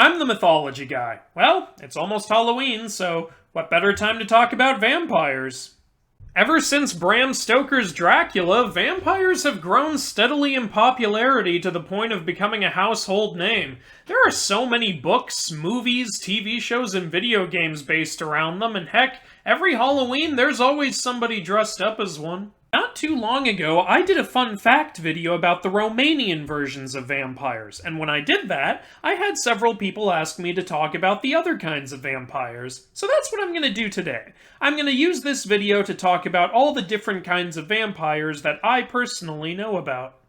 I'm the Mythology guy. Well, it's almost Halloween, so what better time to talk about vampires? Ever since Bram Stoker's Dracula, vampires have grown steadily in popularity to the point of becoming a household name. There are so many books, movies, TV shows, and video games based around them, and heck, every Halloween there's always somebody dressed up as one. Not too long ago, I did a fun fact video about the Romanian versions of vampires, and when I did that, I had several people ask me to talk about the other kinds of vampires. So that's what I'm going to do today. I'm going to use this video to talk about all the different kinds of vampires that I personally know about.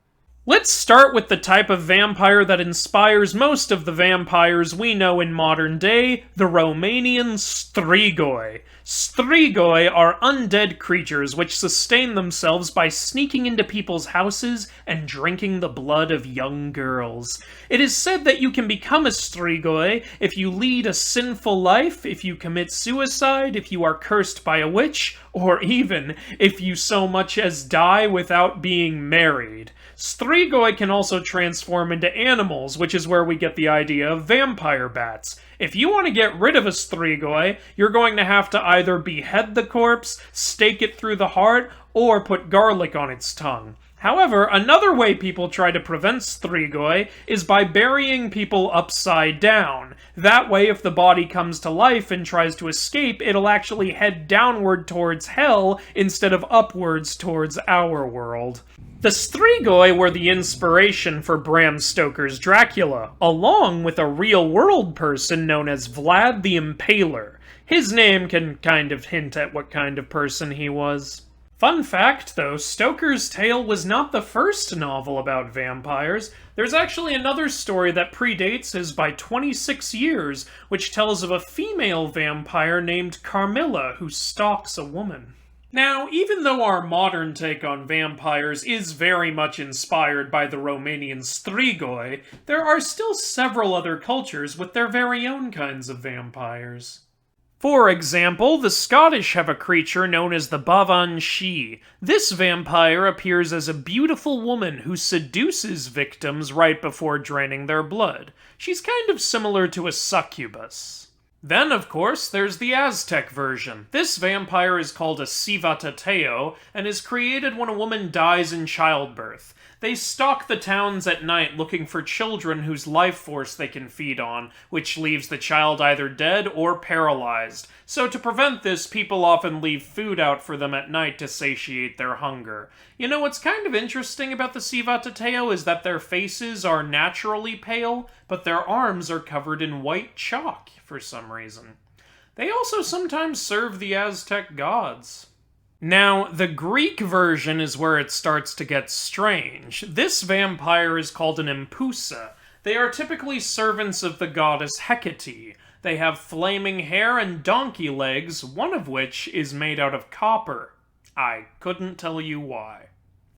Let's start with the type of vampire that inspires most of the vampires we know in modern day, the Romanian Strigoi. Strigoi are undead creatures which sustain themselves by sneaking into people's houses and drinking the blood of young girls. It is said that you can become a Strigoi if you lead a sinful life, if you commit suicide, if you are cursed by a witch, or even if you so much as die without being married. Strigoi can also transform into animals, which is where we get the idea of vampire bats. If you want to get rid of a Strigoi, you're going to have to either behead the corpse, stake it through the heart, or put garlic on its tongue. However, another way people try to prevent Strigoi is by burying people upside down. That way, if the body comes to life and tries to escape, it'll actually head downward towards hell instead of upwards towards our world. The Strigoi were the inspiration for Bram Stoker's Dracula, along with a real-world person known as Vlad the Impaler. His name can kind of hint at what kind of person he was. Fun fact, though, Stoker's tale was not the first novel about vampires. There's actually another story that predates his by 26 years, which tells of a female vampire named Carmilla who stalks a woman. Now, even though our modern take on vampires is very much inspired by the Romanian Strigoi, there are still several other cultures with their very own kinds of vampires. For example, the Scottish have a creature known as the Jiangshi. This vampire appears as a beautiful woman who seduces victims right before draining their blood. She's kind of similar to a succubus. Then, of course, there's the Aztec version. This vampire is called a Civatateo, and is created when a woman dies in childbirth. They stalk the towns at night looking for children whose life force they can feed on, which leaves the child either dead or paralyzed. So to prevent this, people often leave food out for them at night to satiate their hunger. You know, what's kind of interesting about the Civatateo is that their faces are naturally pale, but their arms are covered in white chalk for some reason. They also sometimes serve the Aztec gods. Now, the Greek version is where it starts to get strange. This vampire is called an Empusa. They are typically servants of the goddess Hecate. They have flaming hair and donkey legs, one of which is made out of copper. I couldn't tell you why.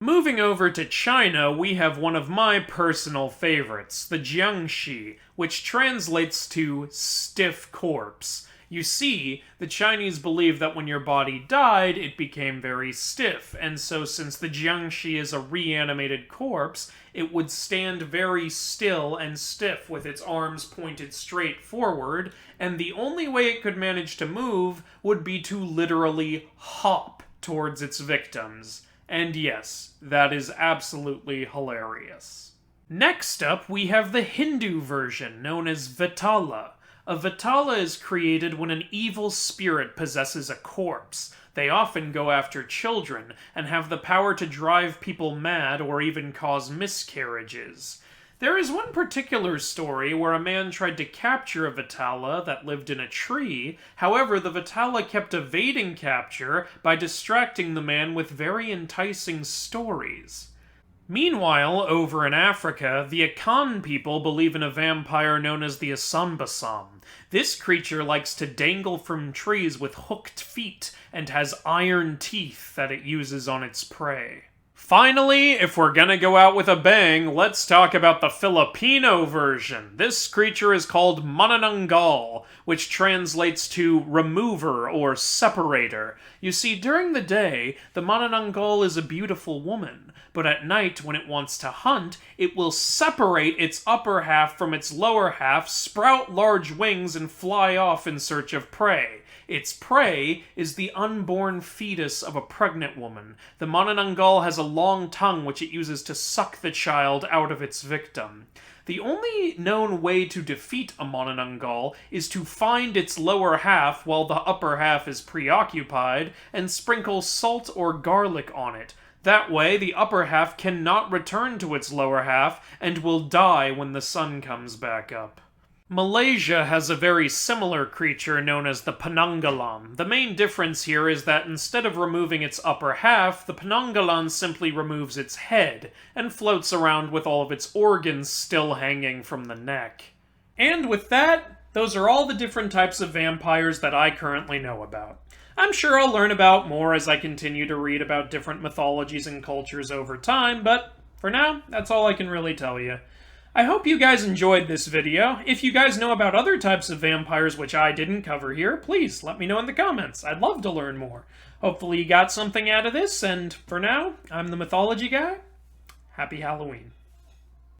Moving over to China, we have one of my personal favorites, the Jiangshi, which translates to stiff corpse. You see, the Chinese believe that when your body died, it became very stiff, and so since the Jiangshi is a reanimated corpse, it would stand very still and stiff with its arms pointed straight forward, and the only way it could manage to move would be to literally hop towards its victims. And yes, that is absolutely hilarious. Next up, we have the Hindu version, known as Vitala. A Vitala is created when an evil spirit possesses a corpse. They often go after children, and have the power to drive people mad or even cause miscarriages. There is one particular story where a man tried to capture a Vitala that lived in a tree. However, the Vitala kept evading capture by distracting the man with very enticing stories. Meanwhile, over in Africa, the Akan people believe in a vampire known as the Asambasam. This creature likes to dangle from trees with hooked feet and has iron teeth that it uses on its prey. Finally, if we're gonna go out with a bang, let's talk about the Filipino version. This creature is called manananggal, which translates to remover or separator. You see, during the day, the manananggal is a beautiful woman, but at night, when it wants to hunt, it will separate its upper half from its lower half, sprout large wings, and fly off in search of prey. Its prey is the unborn fetus of a pregnant woman. The manananggal has a long tongue which it uses to suck the child out of its victim. The only known way to defeat a manananggal is to find its lower half while the upper half is preoccupied and sprinkle salt or garlic on it. That way, the upper half cannot return to its lower half and will die when the sun comes back up. Malaysia has a very similar creature known as the penanggalan. The main difference here is that instead of removing its upper half, the penanggalan simply removes its head and floats around with all of its organs still hanging from the neck. And with that, those are all the different types of vampires that I currently know about. I'm sure I'll learn about more as I continue to read about different mythologies and cultures over time, but for now, that's all I can really tell you. I hope you guys enjoyed this video. If you guys know about other types of vampires which I didn't cover here, please let me know in the comments. I'd love to learn more. Hopefully you got something out of this, and for now, I'm the Mythology Guy. Happy Halloween.